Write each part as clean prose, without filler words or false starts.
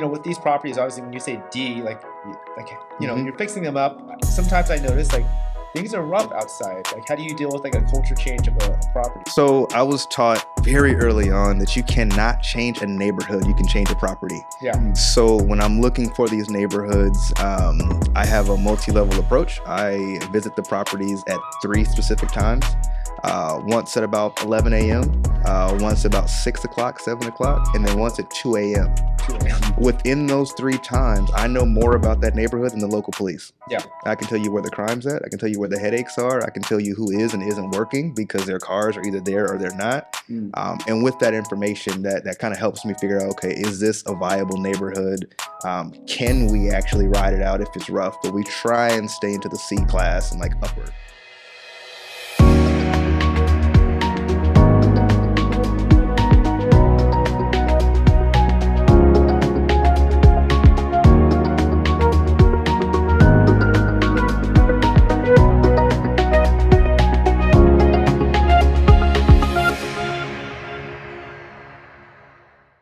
with these properties, obviously, when you say D, you're fixing them up. Sometimes I notice things are rough outside. Like, how do you deal with a culture change of a property? So I was taught very early on that you cannot change a neighborhood, you can change a property. Yeah. So when I'm looking for these neighborhoods, I have a multi-level approach. I visit the properties at 3 specific times. Once at about 11 a.m., once about 6 o'clock, 7 o'clock, and then once at 2 a.m. Within those 3 times, I know more about that neighborhood than the local police. Yeah. I can tell you where the crime's at. I can tell you where the headaches are. I can tell you who is and isn't working because their cars are either there or they're not. And with that information, that kind of helps me figure out, okay, is this a viable neighborhood? Can we actually ride it out if it's rough? But we try and stay into the C class and upward.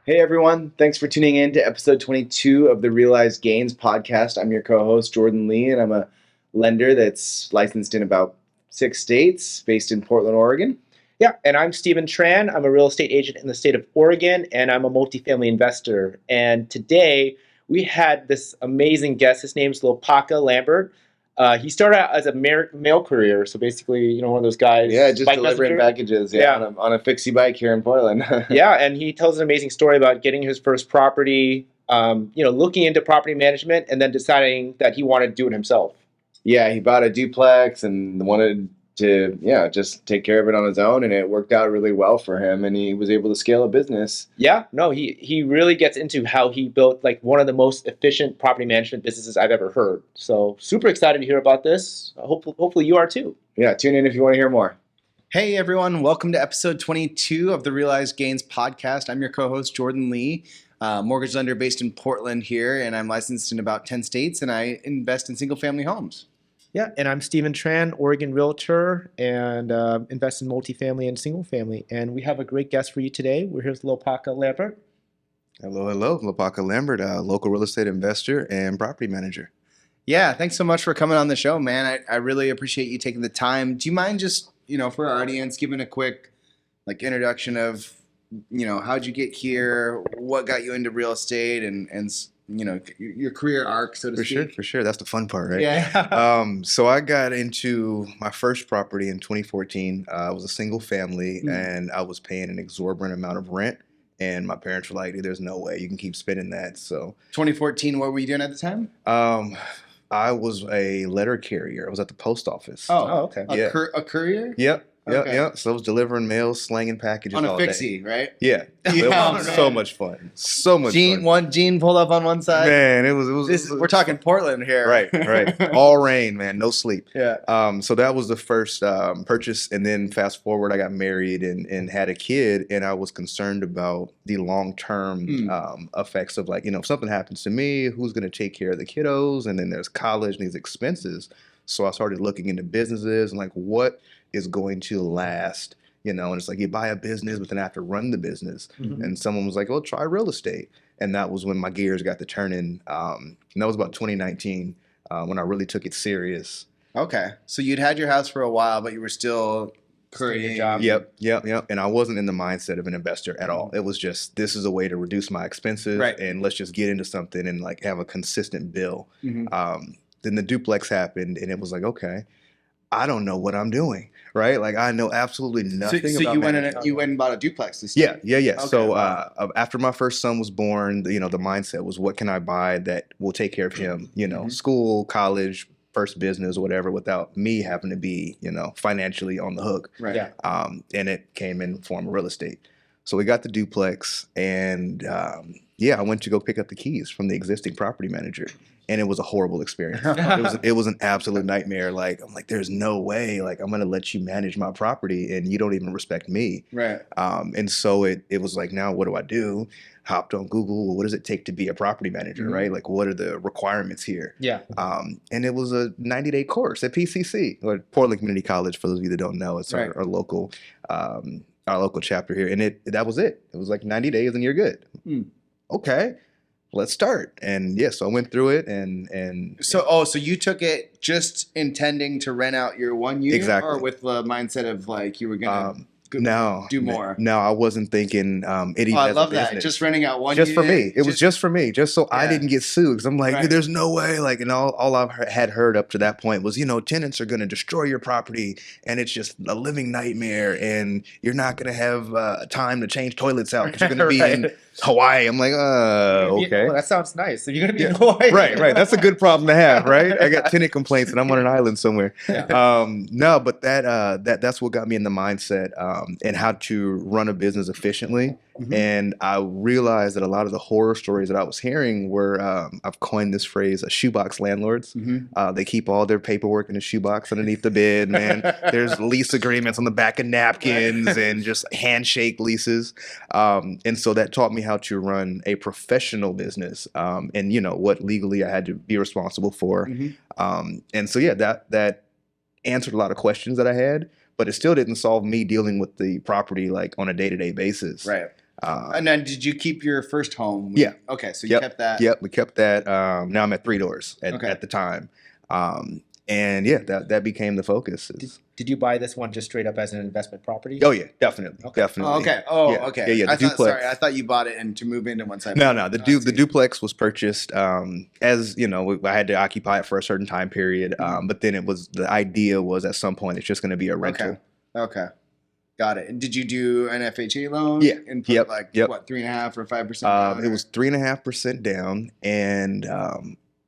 Hey everyone, thanks for tuning in to episode 22 of the Realized Gains podcast. I'm your co-host Jordan Lee, and I'm a lender that's licensed in about 6 states, based in Portland, Oregon. Yeah, and I'm Stephen Tran. I'm a real estate agent in the state of Oregon, and I'm a multifamily investor. And today we had this amazing guest. His name's Lopaka Lambert. He started out as a mail courier, so basically, one of those guys. Yeah, just delivering packages. On a fixie bike here in Portland. Yeah, and he tells an amazing story about getting his first property, looking into property management, and then deciding that he wanted to do it himself. Yeah, he bought a duplex and wanted to, just take care of it on his own, and it worked out really well for him, and he was able to scale a business. Yeah, no, he really gets into how he built one of the most efficient property management businesses I've ever heard. So super excited to hear about this. Hopefully you are too. Yeah, tune in if you want to hear more. Hey everyone, welcome to episode 22 of the Realized Gains podcast. I'm your co-host Jordan Lee, mortgage lender based in Portland here, and I'm licensed in about 10 states, and I invest in single family homes. Yeah, and I'm Stephen Tran, Oregon realtor, and invest in multifamily and single family. And we have a great guest for you today. We're here with Lopaka Lambert. Hello, Lopaka Lambert, a local real estate investor and property manager. Yeah, thanks so much for coming on the show, man. I really appreciate you taking the time. Do you mind just, for our audience, giving a quick introduction of, how'd you get here, what got you into real estate, and your career arc, so to speak. For sure. That's the fun part, right? Yeah. So I got into my first property in 2014. It was a single family, and I was paying an exorbitant amount of rent. And my parents were like, there's no way you can keep spending that. So 2014, what were you doing at the time? I was a letter carrier. I was at the post office. Oh, okay. A courier? Yep. Okay. Yep. So I was delivering mail, slanging packages on a all fixie, day. right? Yeah. It was so much fun. So much fun. One Gene pulled up on one side. Man, it was we're talking Portland here. Right. All rain, man. No sleep. Yeah. So that was the first purchase. And then fast forward, I got married and had a kid. And I was concerned about the long-term effects of if something happens to me, who's going to take care of the kiddos? And then there's college and these expenses. So I started looking into businesses and what is going to last, and it's you buy a business, but then I have to run the business. Mm-hmm. And someone was like, well, try real estate. And that was when my gears got to turning. And that was about 2019 when I really took it serious. Okay. So you'd had your house for a while, but you were still creating a job. Yep. And I wasn't in the mindset of an investor at all. It was just, this is a way to reduce my expenses. Right. And let's just get into something and have a consistent bill. Mm-hmm. Then the duplex happened and it was okay, I don't know what I'm doing, right? I know absolutely nothing about So you went and bought a duplex this year? Yeah. Okay. So after my first son was born, the mindset was, what can I buy that will take care of him? School, college, first business, whatever, without me having to be, financially on the hook. Right. Yeah. And it came in the form of real estate. So we got the duplex and I went to go pick up the keys from the existing property manager. And it was a horrible experience. It was an absolute nightmare. I'm like, there's no way. I'm going to let you manage my property and you don't even respect me. Right. And so it was now what do I do? Hopped on Google. Well, what does it take to be a property manager, right? What are the requirements here? Yeah. And it was a 90-day course at PCC, or Portland Community College. For those of you that don't know, it's right. our local chapter here. And that was it. It was 90 days and you're good. Mm. Okay. let's start. And yeah, so I went through it and So you took it just intending to rent out your one unit, Exactly. or with the mindset of like you were gonna do more? No, I wasn't thinking it even I as love a that. business. Just renting out one Just for unit. me. It was just for me, just so I Yeah. didn't get sued. Because I'm like, Right. there's no way. Like, and all I've had heard up to that point was, tenants are going to destroy your property, and it's just a living nightmare, and you're not going to have time to change toilets out because you're going to be in Hawaii. I'm like, okay. That sounds nice. So you're gonna be in Hawaii. Right. That's a good problem to have, right? I got tenant complaints and I'm on an island somewhere. Yeah. No, but that's what got me in the mindset and how to run a business efficiently. Mhm. And I realized that a lot of the horror stories that I was hearing were, I've coined this phrase, shoebox landlords. Mhm. They keep all their paperwork in a shoebox underneath the bed, man. There's lease agreements on the back of napkins and just handshake leases. And so that taught me how to run a professional business and, what legally I had to be responsible for. Mhm. And so, yeah, that answered a lot of questions that I had, but it still didn't solve me dealing with the property like on a day-to-day basis. Right. And then did you keep your first home? Yeah. Okay, so you kept that. Yep, we kept that. Now I'm at 3 doors Okay. at the time. And yeah, that became the focus. Did you buy this one just straight up as an investment property? Oh yeah, definitely. Okay. Definitely. Oh, okay. Oh, Yeah. okay. Yeah, the duplex. I thought you bought it and to move into one side. No, the I see. duplex was purchased as I had to occupy it for a certain time period. But then the idea was at some point it's just going to be a rental. Okay. Got it. And did you do an FHA loan? Yeah. And put Yep. what, 3.5% or 5%? It was 3.5% down, and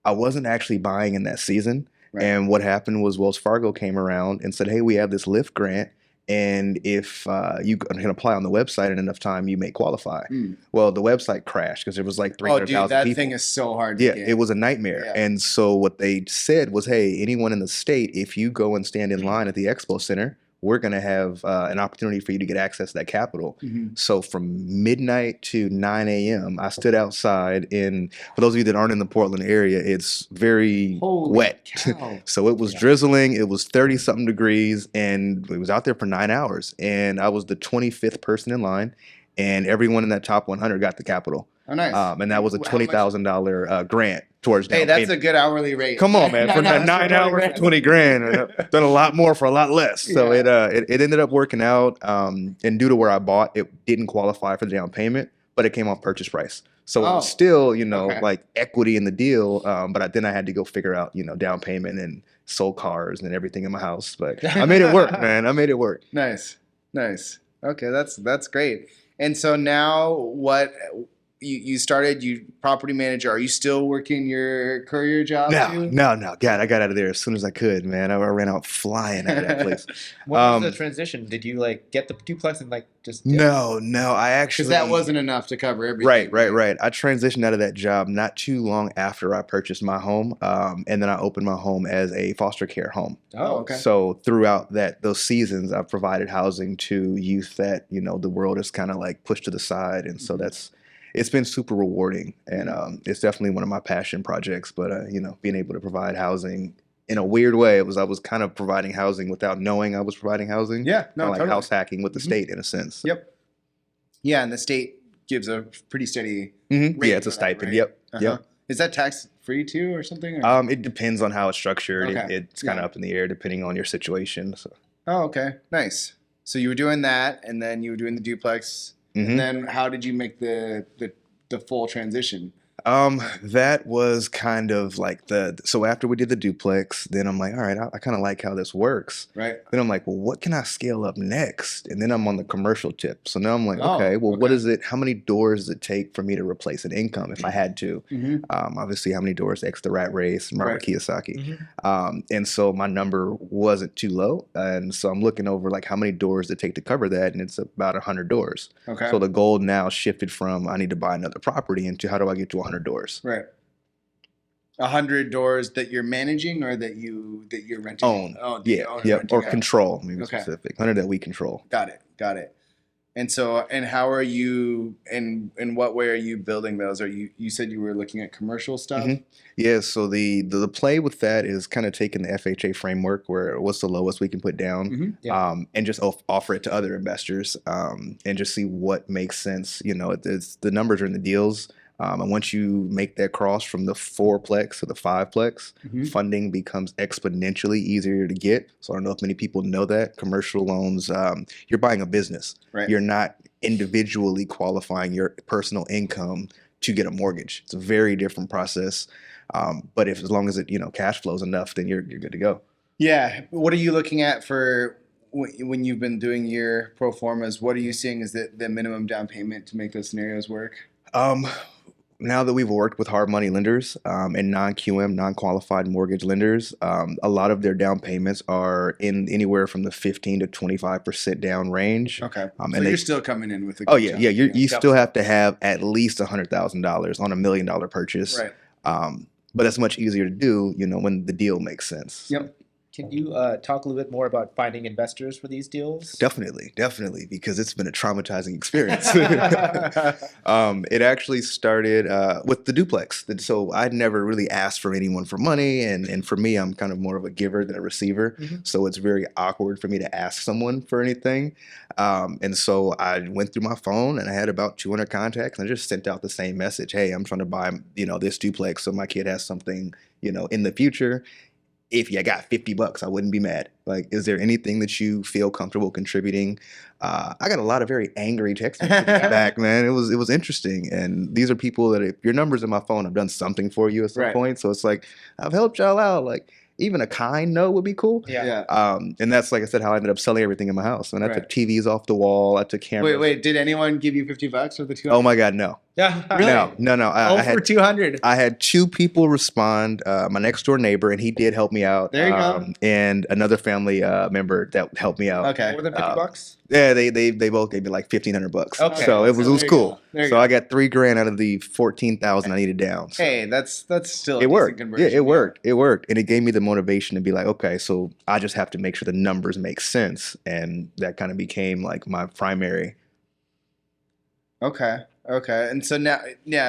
I wasn't actually buying in that season. Right. And what happened was Wells Fargo came around and said, "Hey, we have this LIFT grant, and if you can apply on the website in enough time, you may qualify." Well, the website crashed because there was like 300,000 that people. thing is so hard to Yeah, get. it was a nightmare. Yeah. And so what they said was, "Hey, anyone in the state, if you go and stand in line at the Expo Center, we're going to have an opportunity for you to get access to that capital." Mhm. So from midnight to 9 a.m., I stood outside for those of you that aren't in the Portland area, it's very Holy wet. cow. So it was drizzling, it was 30-something degrees, and we was out there for 9 hours. And I was the 25th person in line, and everyone in that top 100 got the capital. Oh, nice. And that was a How much- $20,000 grant towards down Hey, that's payment. a good hourly rate. Come on, man! For 9 9 hours for 20 grand, I've done a lot more for a lot less. So Yeah. it ended up working out. And due to where I bought, it didn't qualify for the down payment, but it came off purchase price. So it was still, okay. like equity in the deal. But then I had to go figure out, down payment and sold cars and everything in my house. But I made it work, man. I made it work. Nice. Okay, that's great. And so now what? You started property manager. Are you still working your courier job too? No. God, I got out of there as soon as I could, man. I ran out flying out of that place. What was the transition? Did you get the duplex and just? No. I actually Because that wasn't enough to cover everything. Right. I transitioned out of that job not too long after I purchased my home, and then I opened my home as a foster care home. Oh, okay. So throughout those seasons, I've provided housing to youth that the world is kind of like pushed to the side, and so it's been super rewarding, and it's definitely one of my passion projects. But being able to provide housing in a weird way, I was kind of providing housing without knowing I was providing housing. Yeah, no, Kinda like totally. house hacking with the state in a sense. Yep. Yeah, and the state gives a pretty steady. Mhm. rate Yeah, it's a for that, stipend. right? Yep. Uh-huh. Yep. Is that tax free too, or something? Or? It depends on how it's structured. Okay. It's kind of Yeah. up in the air depending on your situation. So. Oh, okay, nice. So you were doing that, and then you were doing the duplex, Mhm. and then how did you make the full transition? That was kind of like so after we did the duplex, then I'm like, all right, I kind of like how this works. Right. Then I'm like, well, what can I scale up next? And then I'm on the commercial tip. So now I'm like, Oh, okay, well, what okay. is it? How many doors does it take for me to replace an income if I had to? Mm-hmm. Obviously, how many doors X the Rat Race, Robert Right. Kiyosaki. And so my number wasn't too low. And so I'm looking over like how many doors it take to cover that. And it's about 100 doors. Okay. So the goal now shifted from I need to buy another property into how do I get to 100 doors? Right. 100 doors that you're managing or that you're renting? Own. Oh, that Yeah. you own and Yep. renting Or out. control. Maybe Okay. specific. 100 that we control. Got it. And so, and how are you, in what way are you building those? You said you were looking at commercial stuff? Mhm. Yeah, so the play with that is kind of taking the FHA framework where what's the lowest we can put down, Mhm. Yeah. and just offer it to other investors, and just see what makes sense. It's the numbers are in the deals, And once you make that cross from the fourplex to the fiveplex, Mhm. funding becomes exponentially easier to get. So I don't know if many people know that commercial loans, you're buying a business. Right. You're not individually qualifying your personal income to get a mortgage. It's a very different process. But if as long as it cash flows enough, then you're good to go. Yeah. What are you looking at for when you've been doing your pro formas? What are you seeing as the minimum down payment to make those scenarios work? Now that we've worked with hard money lenders and non-QM, non-qualified mortgage lenders, a lot of their down payments are in anywhere from the 15 to 25% down range. Okay. And So you're still coming in with a oh good yeah, chunk. yeah, you still have to have at least $100,000 on $1 million purchase. Right. But that's much easier to do, when the deal makes sense. Yep. Can you talk a little bit more about finding investors for these deals? Definitely, because it's been a traumatizing experience. It actually started with the duplex. So I'd never really asked from anyone for money, and for me, I'm kind of more of a giver than a receiver. Mhm. So it's very awkward for me to ask someone for anything. And so I went through my phone, and I had about 200 contacts, and I just sent out the same message: "Hey, I'm trying to buy, this duplex, so my kid has something, in the future. If you got $50, I wouldn't be mad. Like, is there anything that you feel comfortable contributing?" I got a lot of very angry text messages back, man. It was interesting. And these are people that, if your number's in my phone, I've done something for you at some Right. point. So it's like, I've helped y'all out. Like, even a kind no would be cool. Yeah. And that's, like I said, how I ended up selling everything in my house. And I Right. took TVs off the wall. I took cameras. Wait. Did anyone give you $50 for the 200? Oh my God, no. Yeah. Really? No. I For had 200. I had two people respond. My next door neighbor, and he did help me out. There you go. And another family member that helped me out. Okay. More than $50? Yeah, they both gave me like $1,500. Okay. So it was there you cool. go. There you So go. I got $3,000 out of the 14,000 I needed down. So Hey, that's still a it decent worked. Yeah, conversion. it worked. It worked, and it gave me the motivation to be like, okay, so I just have to make sure the numbers make sense, and that kind of became like my primary. Okay. And so now,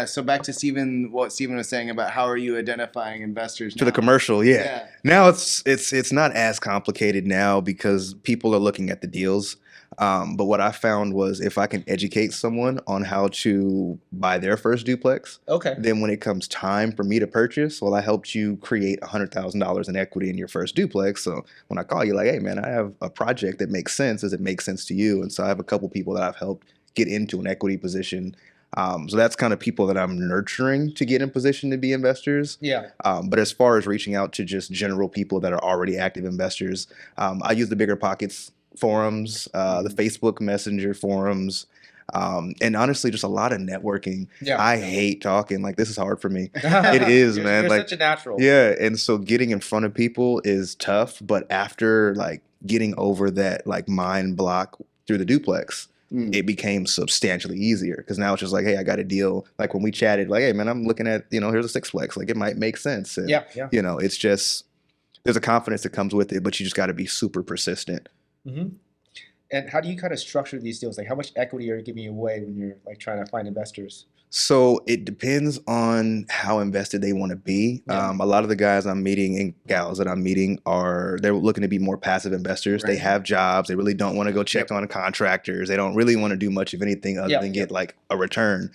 so back to Steven, what Steven was saying about how are you identifying investors To the now? commercial, yeah. Now it's not as complicated now because people are looking at the deals. But what I found was if I can educate someone on how to buy their first duplex, Okay. then when it comes time for me to purchase, well, I helped you create $100,000 in equity in your first duplex. So when I call you, like, hey man, I have a project that makes sense. Does it make sense to you? And so I have a couple people that I've helped get into an equity position. So that's kind of people that I'm nurturing to get in position to be investors. Yeah. But as far as reaching out to just general people that are already active investors, I use the Bigger Pockets forums, the Facebook Messenger forums, and honestly, just a lot of networking. Yeah. I hate talking. Like, this is hard for me. It is, man. You're Like, such a natural. yeah, and so getting in front of people is tough, but after like getting over that like mind block through the duplex, it became substantially easier because now it's just like, hey, I got a deal. Like when we chatted, like, hey man, I'm looking at, here's a sixplex. Like it might make sense. And, Yeah. it's just, there's a confidence that comes with it, but you just got to be super persistent. Mm-hmm. And how do you kind of structure these deals? Like, how much equity are you giving away when you're like trying to find investors? So it depends on how invested they want to be. Yeah. A lot of the guys I'm meeting and gals that I'm meeting they're looking to be more passive investors. Right. They have jobs. They really don't want to go check on contractors. They don't really want to do much of anything other than get like a return.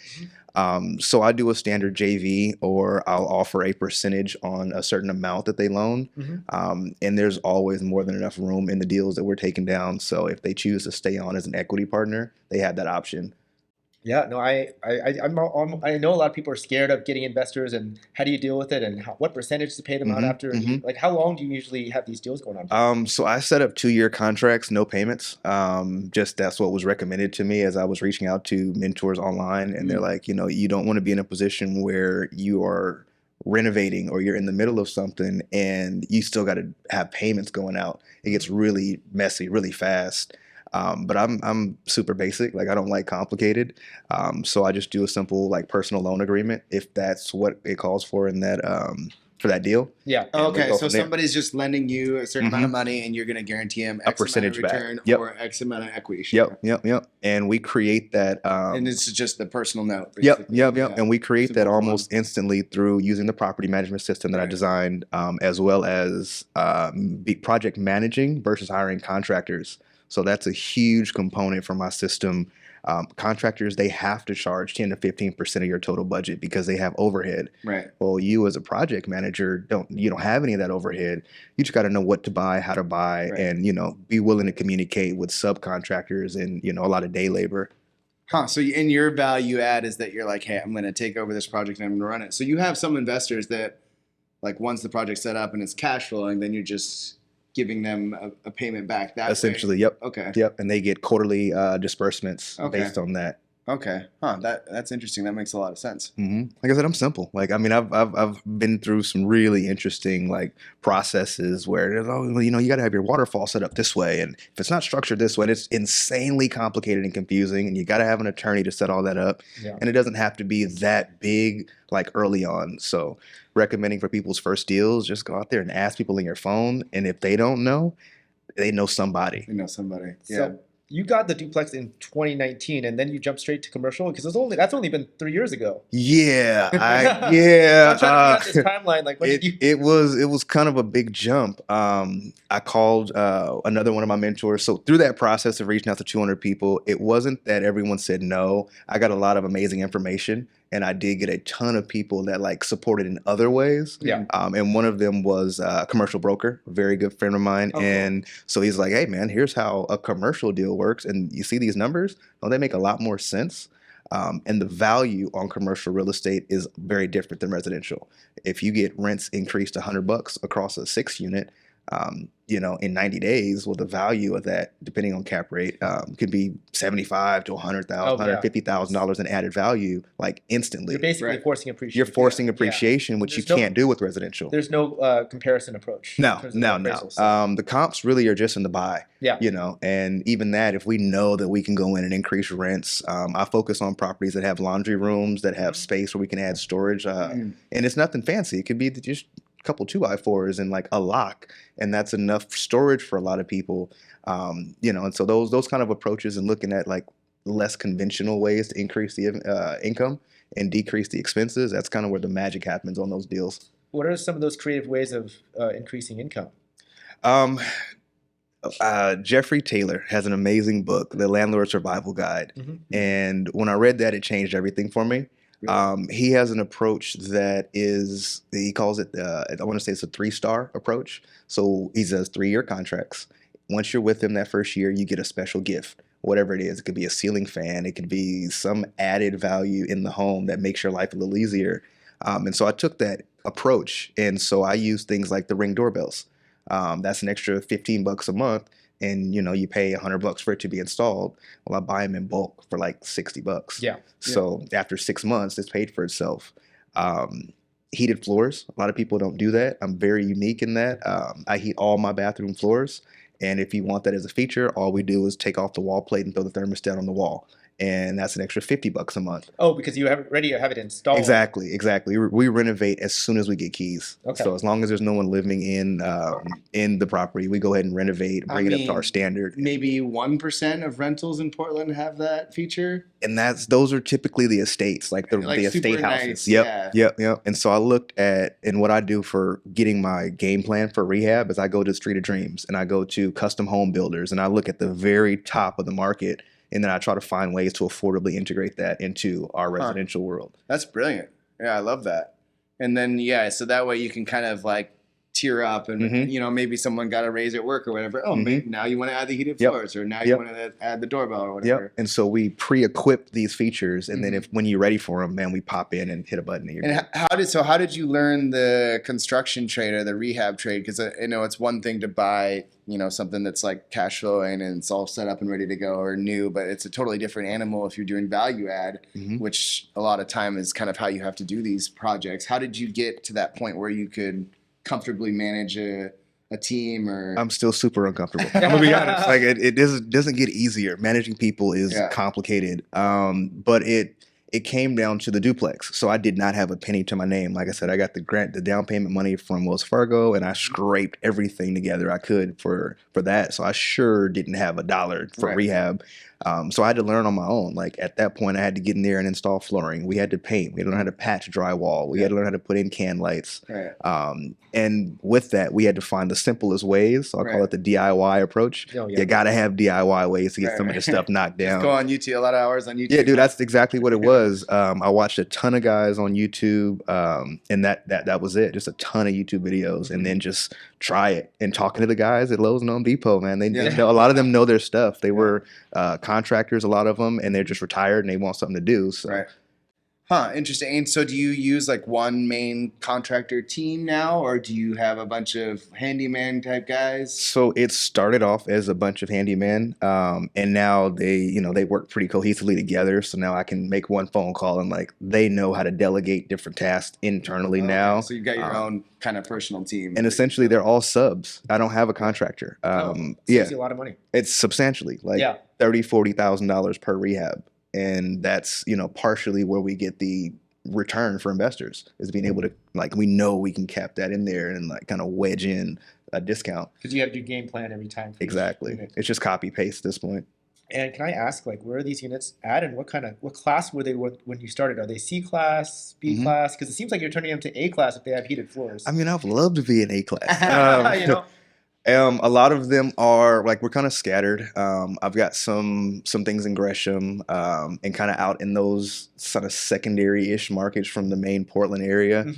So I do a standard JV, or I'll offer a percentage on a certain amount that they loan. And there's always more than enough room in the deals that we're taking down. So if they choose to stay on as an equity partner, they have that option. Yeah, no, I know a lot of people are scared of getting investors, and how do you deal with it, and what percentage to pay them out after? Like, how long do you usually have these deals going on? So I set up 2-year contracts, no payments. Just that's what was recommended to me as I was reaching out to mentors online, and they're like, you don't want to be in a position where you are renovating or you're in the middle of something and you still got to have payments going out. It gets really messy, really fast. But I'm super basic. Like I don't like complicated. So I just do a simple like personal loan agreement if that's what it calls for in that for that deal. Yeah. Okay, go so from there. somebody's just lending you a certain amount of money, and you're going to guarantee them A X percentage amount back. of return Yep. or X amount of equity share. Yep. And we create that. And it's just the personal note. Yep. Basically. Yeah. And we create that Simple almost instantly through using the property management system that I Right. designed, as well as project managing versus hiring contractors. So that's a huge component for my system. Contractors, they have to charge 10 to 15% of your total budget because they have overhead. Right. Well, you as a project manager you don't have any of that overhead. You just got to know what to buy, how to buy, Right. and be willing to communicate with subcontractors and a lot of day labor. Huh. So in your value add is that you're like, hey, I'm going to take over this project and I'm going to run it. So you have some investors that, like, once the project's set up and it's cash flowing, then you're just giving them a payment back that Essentially, way. yep. Okay. Yep, and they get quarterly disbursements Okay. based on that. Okay. Huh. That's interesting. That makes a lot of sense. Like I said, I'm simple. Like, I mean, I've been through some really interesting like processes where you got to have your waterfall set up this way, and if it's not structured this way, it's insanely complicated and confusing, and you got to have an attorney to set all that up. Yeah. And it doesn't have to be that big like early on. So, recommending for people's first deals, just go out there and ask people in your phone, and if they don't know, they know somebody. You know somebody. Yeah. So you got the duplex in 2019, and then you jumped straight to commercial because that's only been 3 years ago. Yeah, I'm trying to be on this timeline. Like, when did you? It was kind of a big jump. I called another one of my mentors. So through that process of reaching out to 200 people, it wasn't that everyone said no. I got a lot of amazing information, and I did get a ton of people that like supported in other ways. Yeah. And one of them was a commercial broker, a very good friend of mine. Oh, cool. And so he's like, hey man, here's how a commercial deal works. And you see these numbers? Well, they make a lot more sense. And the value on commercial real estate is very different than residential. If you get rents increased $100 across a 6-unit, in 90 days, well, the value of that, depending on cap rate, could be $75,000 to $100,000, $150,000 in added value, like instantly. You're basically Right. forcing appreciation. You're forcing appreciation, which There's you no- can't do with residential. There's no comparison approach. in No. terms of appraisals, so. The comps really are just in the buy. Yeah. And even that, if we know that we can go in and increase rents, I focus on properties that have laundry rooms, that have space where we can add storage. And it's nothing fancy. It could be just a couple 2x4s and like a lock, and that's enough storage for a lot of people. And so those kind of approaches and looking at like less conventional ways to increase the income and decrease the expenses, that's kind of where the magic happens on those deals. What are some of those creative ways of increasing income? Jeffrey Taylor has an amazing book, The Landlord Survival Guide. Mm-hmm. And when I read that, it changed everything for me. Really? He has an approach that he calls it, I want to say it's a 3-star approach. So he says 3-year contracts. Once you're with him that first year, you get a special gift, whatever it is. It could be a ceiling fan. It could be some added value in the home that makes your life a little easier. And so I took that approach. And so I use things like the Ring doorbells. That's an extra $15 a month. And you pay $100 for it to be installed. Well, I buy them in bulk for like $60. Yeah. So after 6 months, it's paid for itself. Heated floors. A lot of people don't do that. I'm very unique in that. I heat all my bathroom floors. And if you want that as a feature, all we do is take off the wall plate and throw the thermostat on the wall. And that's an extra $50 a month. Oh, because you have it installed. Exactly. We renovate as soon as we get keys. Okay. So as long as there's no one living in the property, we go ahead and renovate, bring it up to our standard. Maybe 1% of rentals in Portland have that feature. And those are typically the estates, like the estate super houses. nice, Yep. And so I looked at, and what I do for getting my game plan for rehab is I go to Street of Dreams and I go to custom home builders and I look at the very top of the market. And then I try to find ways to affordably integrate that into our residential world. That's brilliant. Yeah, I love that. And then, so that way you can kind of like tier up and, maybe someone got a raise at work or whatever. Oh, maybe now you want to add the heated floors or now you want to add the doorbell or whatever. Yep. And so we pre-equip these features. And then when you're ready for them, man, we pop in and hit a button. And how did you learn the construction trade or the rehab trade? Because I know it's one thing to buy, something that's like cash flowing and it's all set up and ready to go or new, but it's a totally different animal if you're doing value add, which a lot of time is kind of how you have to do these projects. How did you get to that point where you could comfortably manage a team? Or I'm still super uncomfortable. I'm gonna be honest. Like it doesn't get easier. Managing people is complicated. But it came down to the duplex. So I did not have a penny to my name. Like I said, I got the down payment money from Wells Fargo, and I scraped everything together I could for that. So I sure didn't have $1 for rehab. So I had to learn on my own. Like at that point, I had to get in there and install flooring. We had to paint. We had to learn how to patch drywall. We had to learn how to put in can lights. Right. And with that, we had to find the simplest ways. So I'll call it the DIY approach. Oh, yeah. You got to have DIY ways to get Right, some of this stuff knocked Just down. go on YouTube. A lot of hours on YouTube. Yeah, dude, that's exactly what it was. I watched a ton of guys on YouTube, and that was it. Just a ton of YouTube videos, and then just try it. And talking to the guys at Lowe's and Home Depot, man, they know, a lot of them know their stuff. They were contractors, a lot of them, and they're just retired and they want something to do. So. Right. Huh, interesting. And so do you use like one main contractor team now, or do you have a bunch of handyman type guys? So it started off as a bunch of handymen, and now they work pretty cohesively together. So now I can make one phone call and like they know how to delegate different tasks internally now. So you've got your own kind of personal team. And essentially they're all subs. I don't have a contractor. Saves you a lot of money. It's substantially like $30,000-$40,000 per rehab. And that's, partially where we get the return for investors is being able to, like, we know we can cap that in there and like kind of wedge in a discount. Because you have to do game plan every time. Exactly. It's just copy paste at this point. And can I ask, like, where are these units at, and what class were they when you started? Are they C class, B class? Because it seems like you're turning them to A class if they have heated floors. I mean, I'd love to be in A class. A lot of them are like, we're kind of scattered. I've got some things in Gresham, and kind of out in those sort of secondary-ish markets from the main Portland area,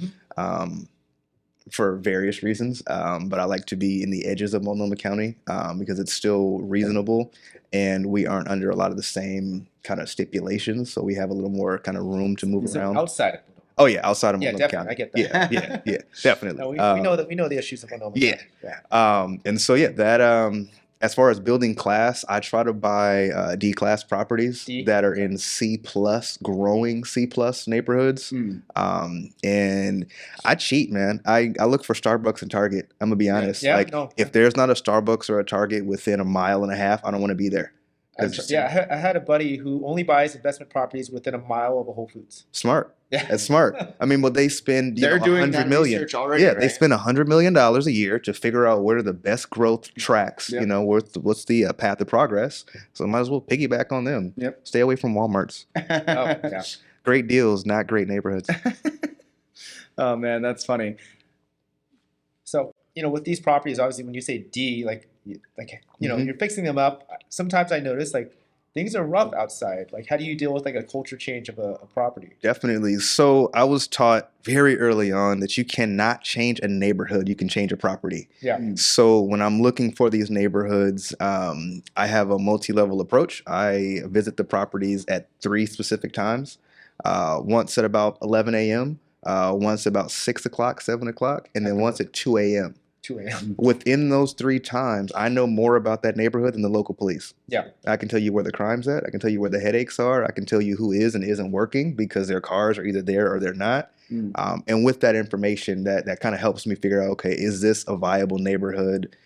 for various reasons. But I like to be in the edges of Multnomah County, because it's still reasonable and we aren't under a lot of the same kind of stipulations. So we have a little more kind of room to move around. Outside of Multnomah. Oh yeah, outside of Multnomah definitely. County. I get that. Yeah, definitely. No, we know the issues of Multnomah. Yeah. And so that as far as building class, I try to buy D class properties that are in C plus, growing C plus neighborhoods. And I cheat, man. I look for Starbucks and Target. I'm gonna be honest. If there's not a Starbucks or a Target within a mile and a half, I don't want to be there. I had a buddy who only buys investment properties within a mile of a Whole Foods. Smart. Yeah, that's smart. I mean, they spend they're doing $100 million research already. Yeah, they spend $100 million a year to figure out what are the best growth tracks. What's the path of progress. So might as well piggyback on them. Yep. Stay away from Walmarts. Great deals, not great neighborhoods. Oh man, that's funny. So with these properties, obviously, when you say D, you're fixing them up. Sometimes I notice things are rough outside. Like, how do you deal with a culture change of a property? Definitely. So I was taught very early on that you cannot change a neighborhood. You can change a property. Yeah. So when I'm looking for these neighborhoods, I have a multi-level approach. I visit the properties at 3 specific times. Once at about 11 a.m., once about 6 o'clock, 7 o'clock, and then once at 2 a.m. 2 a.m. Within those 3 times, I know more about that neighborhood than the local police. Yeah. I can tell you where the crime's at. I can tell you where the headaches are. I can tell you who is and isn't working because their cars are either there or they're not. And with that information, that kind of helps me figure out, okay, is this a viable neighborhood?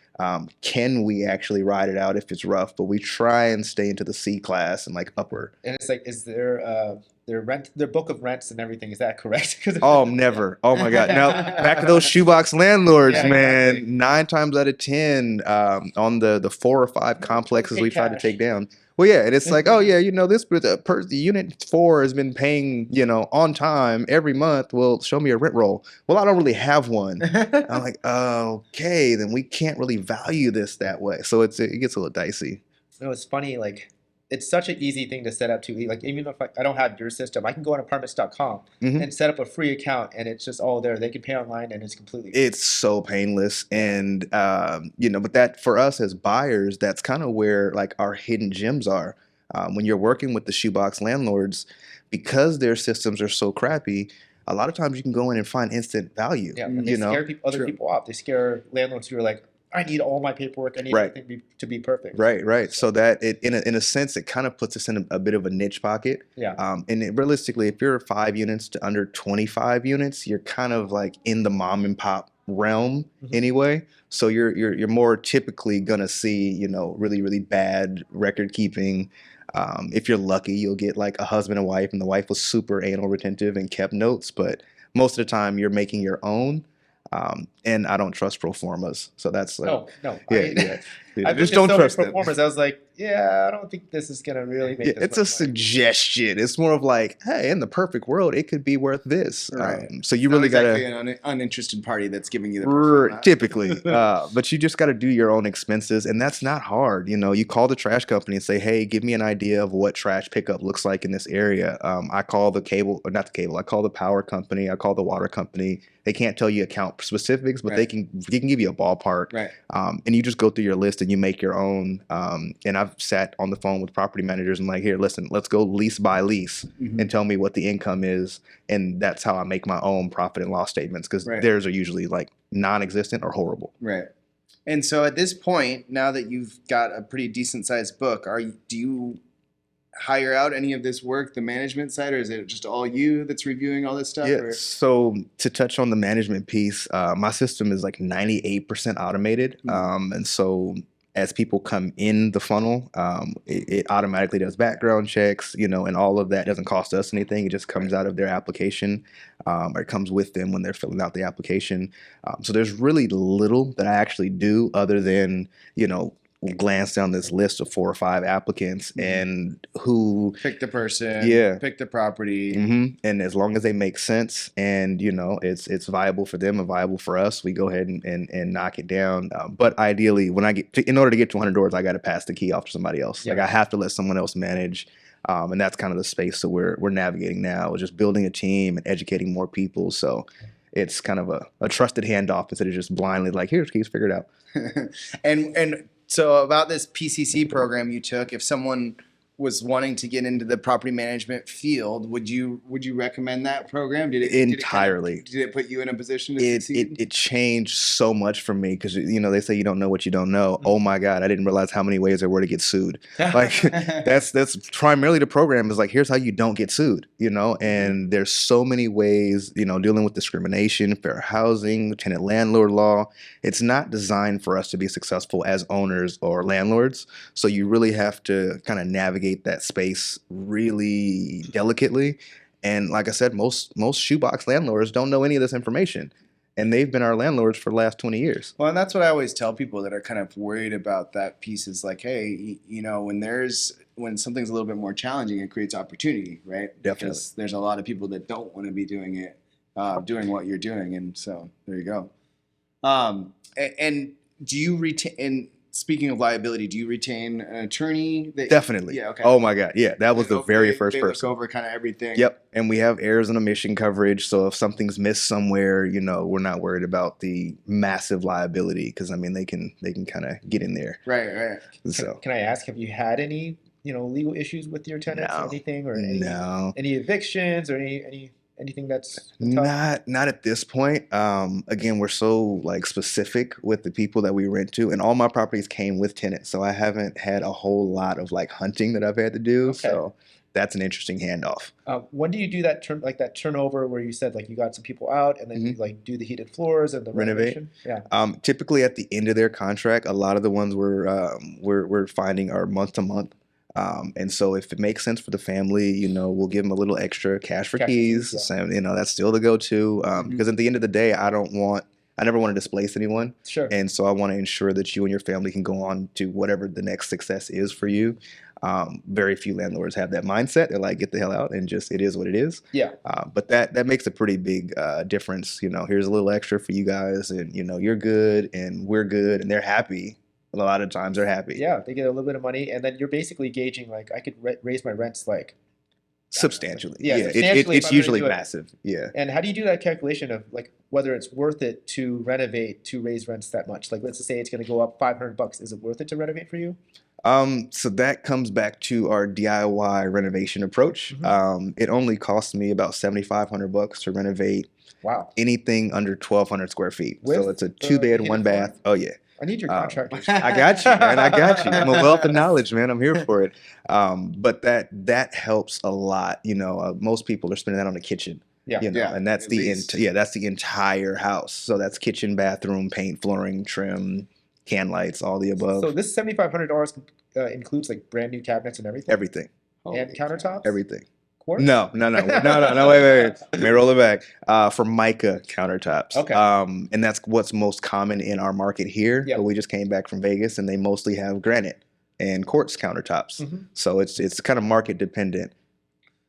Can we actually ride it out if it's rough? But we try and stay into the C class and upward. And it's is their book of rents and everything, is that correct? Oh, never. Oh my God. Now back to those shoebox landlords, man. Exactly. 9 times out of 10 on the 4 or 5 complexes we try to take down. Well, yeah, and it's the unit 4 has been paying, on time every month. Well, show me a rent roll. Well, I don't really have one. I'm like, okay, then we can't really value this that way. So it gets a little dicey. It's funny, it's such an easy thing to set up too. Even if I don't have your system, I can go on apartments.com and set up a free account, and it's just all there. They can pay online, and it's so painless. And but that for us as buyers, that's kind of where our hidden gems are. When you're working with the shoebox landlords, because their systems are so crappy, a lot of times you can go in and find instant value. Yeah, and they scare other people off. They scare landlords who are like, I need all my paperwork. I need everything to be perfect. Right. So that in a sense, it kind of puts us in a bit of a niche pocket. Yeah. Realistically, if you're 5 units to under 25 units, you're kind of in the mom and pop realm anyway. So you're more typically gonna see really, really bad record keeping. If you're lucky, you'll get a husband and wife, and the wife was super anal retentive and kept notes. But most of the time, you're making your own. And I don't trust pro formas, so that's like, No. yeah, I mean, yeah. Yeah, I've just looked don't at so many trust them. performers. I was like, yeah, I don't think this is gonna really make Yeah, this it's a much money. suggestion. It's more of like, hey, in the perfect world, it could be worth this. Right. So you Not really exactly gotta an uninterested party that's giving you the performance. typically, but you just got to do your own expenses, and that's not hard. You know, you call the trash company and say, hey, give me an idea of what trash pickup looks like in this area. I call the cable, or not the cable. I call the power company. I call the water company. They can't tell you account specifics, but they can give you a ballpark. Right. And you just go through your list and you make your own. And I've sat on the phone with property managers and like, here, listen, let's go lease by lease and tell me what the income is. And that's how I make my own profit and loss statements, because theirs are usually like non-existent or horrible. Right. And so at this point, now that you've got a pretty decent sized book, do you hire out any of this work, the management side, or is it just all you that's reviewing all this stuff? Yeah. Or? So to touch on the management piece, my system is like 98% automated. And so as people come in the funnel, it automatically does background checks, you know, and all of that doesn't cost us anything. It just comes out of their application, or it comes with them when they're filling out the application. So there's really little that I actually do other than, you know, glance down this list of 4 or 5 applicants and who pick the person, pick the property, and as long as they make sense and you know it's viable for them and viable for us, we go ahead and knock it down. But ideally, when in order to get to 100 doors, I got to pass the key off to somebody else. Like I have to let someone else manage. And that's kind of the space that we're navigating now, just building a team and educating more people. So it's kind of a trusted handoff instead of just blindly like, here's keys, figure it out. And so about this PCC program you took, if someone was wanting to get into the property management field, would you recommend that program? Entirely. Did it put you in a position to succeed? It changed so much for me because, you know, they say you don't know what you don't know. Oh my God, I didn't realize how many ways there were to get sued. Like that's primarily the program is like, here's how you don't get sued, you know, and there's so many ways, you know, dealing with discrimination, fair housing, tenant landlord law. It's not designed for us to be successful as owners or landlords. So you really have to kind of navigate that space really delicately. And like I said, most shoebox landlords don't know any of this information. And they've been our landlords for the last 20 years. Well, and that's what I always tell people that are kind of worried about that piece is like, hey, you know, when something's a little bit more challenging, it creates opportunity, right? Definitely. Because there's a lot of people that don't want to be doing it, doing what you're doing. And so there you go. And do you retain, speaking of liability, do you retain an attorney? Definitely. Yeah. Okay. Oh my God. Yeah. That was the very first person. Look over kind of everything. Yep. And we have errors and omission coverage. So if something's missed somewhere, you know, we're not worried about the massive liability because I mean they can kind of get in there. Right. So Can I ask, have you had any, you know, legal issues with your tenants or anything, or any evictions or anything that's tough? Not at this point. Again, we're so like specific with the people that we rent to, and all my properties came with tenants, so I haven't had a whole lot of like hunting that I've had to do. Okay. So that's an interesting handoff. When do you do that turnover where you said like you got some people out and then you like do the heated floors and the renovation? Yeah. Typically at the end of their contract, a lot of the ones we're finding are month to month. And so if it makes sense for the family, you know, we'll give them a little extra cash for keys. Yeah. So, you know, that's still the go-to. Because at the end of the day, I never want to displace anyone. Sure. And so I want to ensure that you and your family can go on to whatever the next success is for you. Very few landlords have that mindset. They're like, get the hell out and just, it is what it is. Yeah. But that makes a pretty big difference. You know, here's a little extra for you guys and, you know, you're good and we're good and they're happy. A lot of times they're happy. Yeah, they get a little bit of money, and then you're basically gauging like I could raise my rents like substantially. Substantially it's usually massive. Yeah. And how do you do that calculation of like whether it's worth it to renovate to raise rents that much? Like let's just say it's going to go up $500. Is it worth it to renovate for you? So that comes back to our DIY renovation approach. It only costs me about $7,500 to renovate. Wow. Anything under 1,200 square feet. So it's a 2-bed, 1-bath. Oh yeah. I need your contractors. I got you, man. I got you. I'm a wealth of knowledge, man. I'm here for it. But that helps a lot. You know, most people are spending that on the kitchen. Yeah. You know, and that's that's the entire house. So that's kitchen, bathroom, paint, flooring, trim, can lights, all the above. So this $7,500 includes like brand new cabinets and everything. Everything. And countertops. Everything. quartz? No. Wait. Let me roll it back. Formica countertops. Okay. And that's what's most common in our market here. Yep. But we just came back from Vegas, and they mostly have granite and quartz countertops. Mhm. So it's kind of market dependent,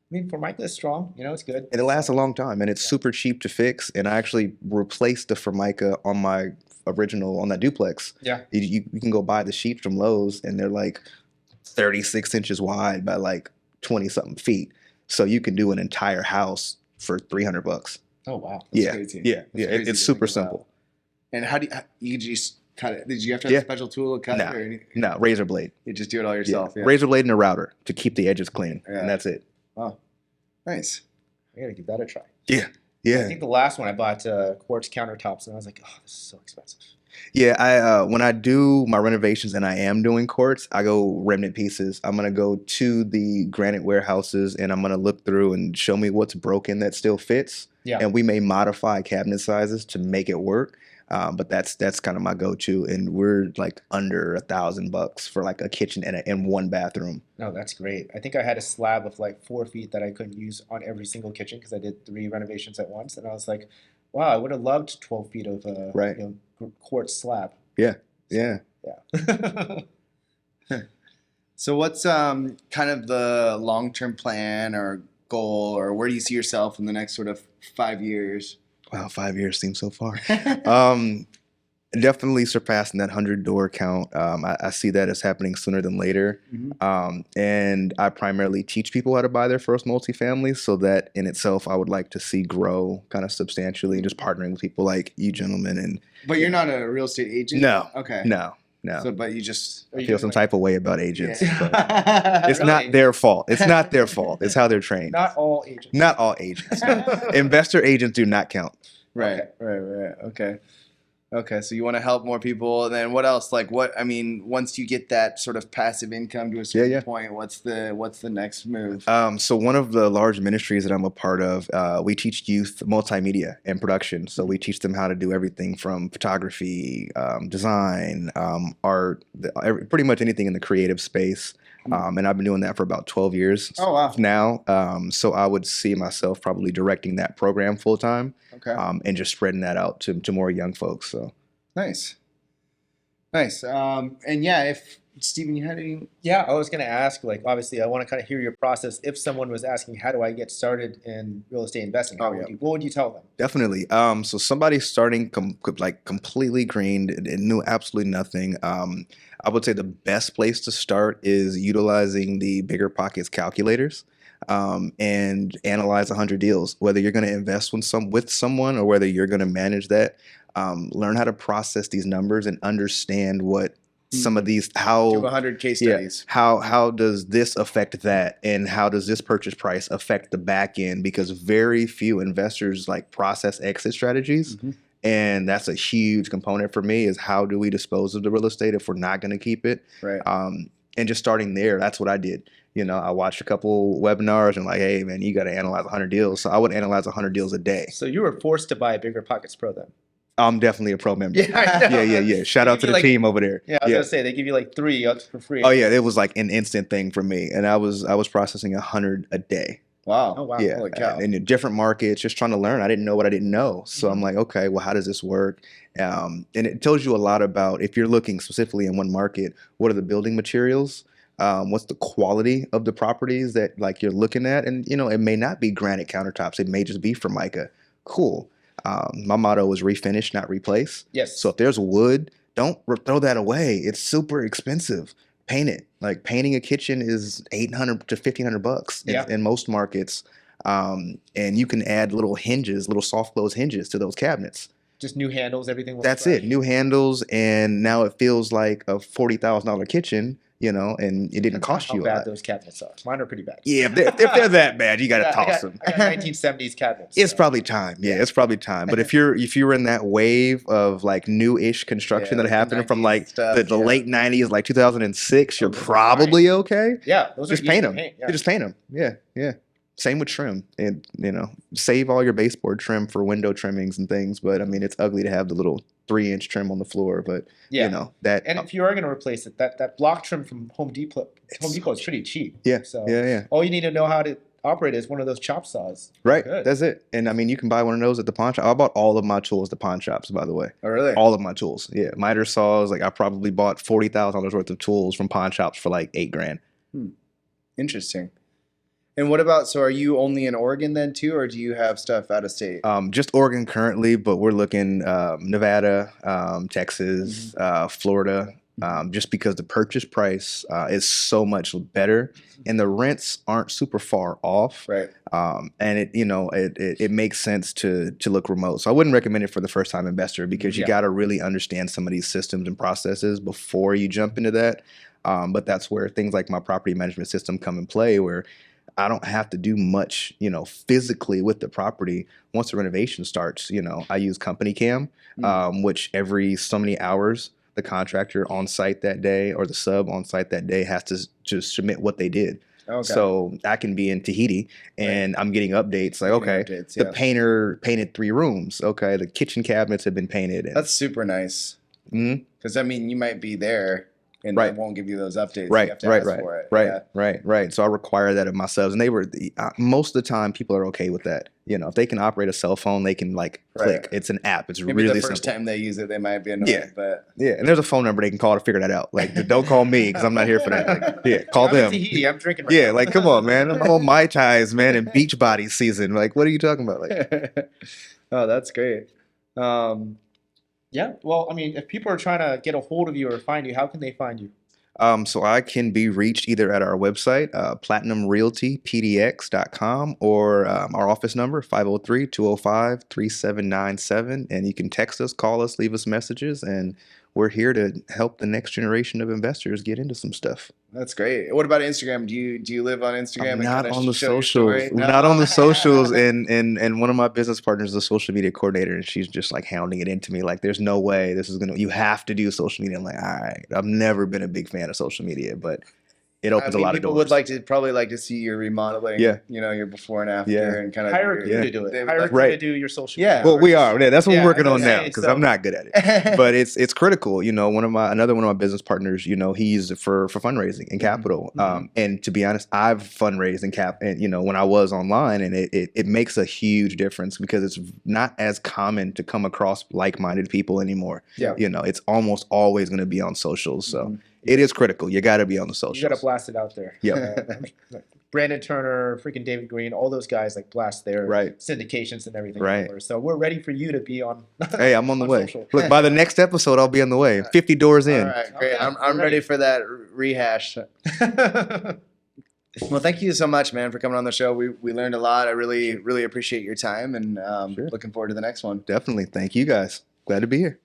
I mean, Formica is strong. You know, it's good. and it lasts a long time, and it's super cheap to fix. And I actually replaced the Formica on my original on that duplex. Yeah. You can go buy the sheets from Lowe's, and they're like 36 inches wide by like 20 something feet. So you can do an entire house for $300. Oh wow. Yeah, crazy. yeah, That's yeah. crazy It's to super think about. simple. And how do you just cut it? Did you have to have Yeah. a special tool to cut No. it, or anything? No, razor blade. You just do it all yourself. Yeah. Razor blade and a router to keep the edges clean, Yeah. and that's it. Wow. Nice. I gotta give that a try. I Yeah, think the last one I bought quartz countertops, and I was like, oh, this is so expensive. yeah. I when I do my renovations and I am doing quartz, I go remnant pieces. I'm gonna go to the granite warehouses, and I'm gonna look through and show me what's broken that still fits. Yeah. And we may modify cabinet sizes to make it work. But that's kind of my go-to, and we're like under $1,000 for like a kitchen and one bathroom. No, that's great. I think I had a slab of like 4 feet that I couldn't use on every single kitchen because I did 3 renovations at once, and I was like, wow, I would have loved 12 feet of Right. quartz slab. Yeah. Yeah. So what's kind of the long-term plan or goal, or where do you see yourself in the next sort of 5 years? Wow, 5 years seems so far. Definitely surpassing that 100 door count. I see that as happening sooner than later. Mhm. And I primarily teach people how to buy their first multifamily, so that in itself I would like to see grow kind of substantially, just partnering with people like you gentlemen. And But you're not a real estate agent? No. Okay. no. So, but you just... I feel some type of way about agents. Yeah. But it's Really? not their fault. It's not their fault. It's how they're trained. Not all agents. Not all agents. Investor agents do not count. Right. Okay. So you want to help more people, and then what else? Like what? I mean, once you get that sort of passive income to a certain Yeah. point, what's the next move? So one of the large ministries that I'm a part of, we teach youth multimedia and production. So we teach them how to do everything from photography, design, art, pretty much anything in the creative space. And I've been doing that for about 12 years Oh wow. now. So I would see myself probably directing that program full time, Okay. and just spreading that out to more young folks. So Nice. And yeah, if Stephen, you had any? Yeah, I was going to ask, like, obviously, I want to kind of hear your process. If someone was asking, how do I get started in real estate investing? Oh, What would you tell them? definitely. So somebody starting like completely green and knew absolutely nothing. I would say the best place to start is utilizing the Bigger Pockets calculators, and analyze 100 deals. Whether you're going to invest with someone or whether you're going to manage that, learn how to process these numbers and understand what some of these Do how 100 case studies. how does this affect that, and how does this purchase price affect the back end, because very few investors like process exit strategies. Mhm. And that's a huge component for me, is how do we dispose of the real estate if we're not going to keep it. Right. And just starting there, that's what I did. I watched a couple webinars and like, hey man, you got to analyze 100 deals. So I would analyze 100 deals a day. So you were forced to buy a Bigger Pockets Pro then? I'm definitely a pro member. I know. Yeah. Shout out to the Like- team over there. Yeah, I was going to say, they give you like 3 for free. Oh yeah, it was like an instant thing for me, and I was processing 100 a day. Wow. Oh, wow. Yeah, Holy cow. in different markets, just trying to learn. I didn't know what I didn't know, so I'm like, okay, well, how does this work? And it tells you a lot about, if you're looking specifically in one market, what are the building materials? What's the quality of the properties that like you're looking at? And it may not be granite countertops; it may just be Formica. Cool. My motto is refinish, not replace. Yes. So if there's wood, don't throw that away. It's super expensive. Paint it. Like painting a kitchen is $800 to $1,500 Yeah. in most markets. And you can add little hinges, little soft close hinges to those cabinets. Just new handles, everything was That's fresh. it. New handles, and now it feels like a $40,000 kitchen. And it didn't cost How you a bad lot. those cabinets are. Mine are pretty bad. Yeah, if they're that bad, you got to I toss got them. 1970s cabinets. It's so. probably time. Yeah, it's probably time. But if you're in that wave of like new-ish construction Yeah, that like the happened from 90s like stuff, the yeah. late 90s, like 2006, you're those are probably okay. Yeah, those Just are paint easy to them. yeah. You just paint them. Yeah. Same with trim. And save all your baseboard trim for window trimmings and things. But I mean, it's ugly to have the little 3-inch trim on the floor. But Yeah. that. And if you are going to replace it, that block trim from Home Depot is pretty cheap. Yeah. So Yeah. all you need to know how to operate as one of those chop saws. Right. Good. That's it. And I mean, you can buy one of those at the pawn shop. I bought all of my tools at the pawn shops, by the way. Oh, really? All of my tools. Yeah. Miter saws. Like I probably bought $40,000 worth of tools from pawn shops for like $8,000. Interesting. And what about, so are you only in Oregon then too, or do you have stuff out of state? Just Oregon currently, but we're looking Nevada, Texas, Florida, just because the purchase price is so much better and the rents aren't super far off. Right. And it makes sense to look remote. So I wouldn't recommend it for the first time investor because you got to really understand some of these systems and processes before you jump into that. But that's where things like my property management system come in play, where I don't have to do much, physically with the property. Once the renovation starts, I use Company Cam, which every so many hours, the contractor on site that day or the sub on site that day has to just submit what they did. Okay. So I can be in Tahiti and I'm getting updates like, the painter painted 3 rooms. Okay, the kitchen cabinets have been painted. That's super nice. Because I mean, you might be there and they won't give you those updates. Right, You have to ask for it. Right. So I require that of my subs, and they were most of the time people are okay with that. If they can operate a cell phone, they can click. It's an app. It's Maybe really the first simple. time they use it, they might be annoyed. But and there's a phone number they can call to figure that out. Like, don't call me because I'm not here for that. Call them. I'm drinking. Right now. Come on, man. I'm on Mai Tais, man, and beach body season. Like, what are you talking about? Oh, that's great. Yeah. Well, I mean, if people are trying to get a hold of you or find you, how can they find you? So I can be reached either at our website, platinumrealtypdx.com, or our office number, 503-205-3797. And you can text us, call us, leave us messages, and we're here to help the next generation of investors get into some stuff. That's great. What about Instagram? Do you live on Instagram? I'm and not kinda on the show your socials. story? We're not on the socials. And one of my business partners is a social media coordinator, and she's just like hounding it into me. Like, there's no way this is you have to do social media. I'm like, all right. I've never been a big fan of social media, but it opens a lot of doors. People would probably like to see your remodeling. Yeah. Your before and after, and kind of hire you to do it. Hire you to do your social. Yeah. media. Well, we are. Yeah, that's what we're working on now say, because so- I'm not good at it. But it's critical. Another one of my business partners. He's for fundraising and capital. And to be honest, I've fundraised and when I was online, and it makes a huge difference because it's not as common to come across like-minded people anymore. Yeah. It's almost always going to be on socials. So it is critical. You got to be on the socials. You got to blast it out there. Yep. Brandon Turner, freaking David Green, all those guys blast their syndications and everything. Right. Everywhere. So we're ready for you to be on. Hey, I'm on the way. social. Look, by the next episode, I'll be on the way. 50 doors in. All right, great. Okay, I'm ready for that rehash. Well, thank you so much, man, for coming on the show. We learned a lot. I really, really appreciate your time, and looking forward to the next one. Definitely. Thank you guys. Glad to be here.